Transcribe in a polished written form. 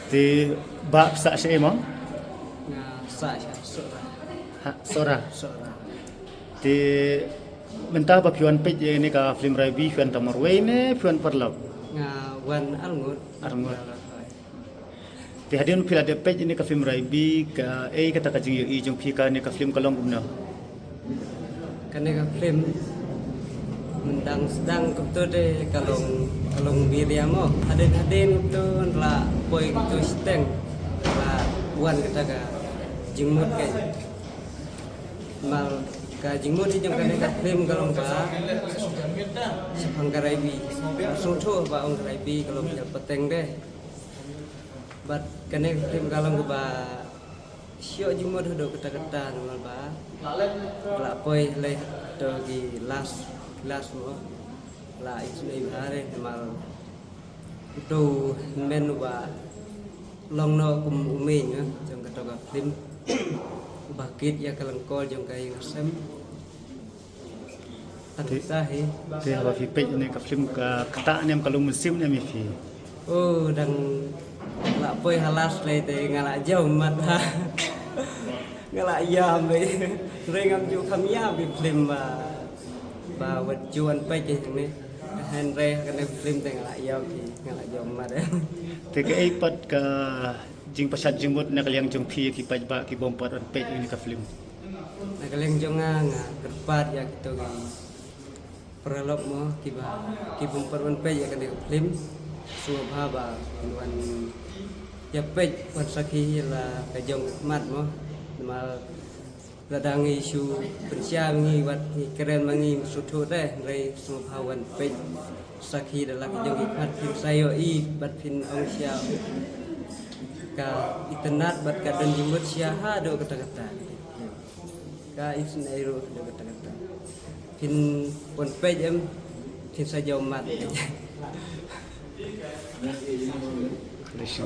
Di bab sa siya mo? nga sa siya Sora. sora Di mentah ba piwan pej ini ka film Rabi piwan Tamarway ne piwan Perlap. nga wan alngut Arngut. Di hadian pila de pej ini ka film Rabi ka kata ka jing i jong pika ni ka film kalong gumna. kane ka film mendang sedang kebetul deh kalong biria mo hadin itu la boy gitu steng la wan kita ka jingmut ke mal ka jingmut di jong kane ka film kalong ka sepang karaibi soto ba ong karaibi kalau bisa peteng deh bat kane film kalong ba sio jingmut do keta-keta mal ba la boy le do gi las mo la isne bare mal tu men ba long no kum umin jong ka toga film bakit ya kalengkol jong kai ngasem sahi Di ba fi pej ini ka film ka kata ni am kalong musim ni mi fi. oh dang la poi halas le te ngala jauh mat ha ngala yam le rengam ju khamya bi film ba wat juan pej ni Henry kena film te ngala yam ki ngala jauh mat Di ka pat ka jing pasat jing mut na kalyang jong pi ki paj ba ki bompat an pej ini ka film. nagaleng jonga nga kerpat ya gitu ki peralop mo ki bumper wan pej ya kena film suha ba wan ya pej wan sakhi la ka jong mat mo mal ladang isu pensya ngi wat ni keren mangi sutu deh re suha wan pej sakhi dalam jong ikat film sayo i bat fin ong sia ka internet bat ka dan jimut sia ha do kata-kata ka isna iro do kata-kata fin wan pej em fin saja umat Terus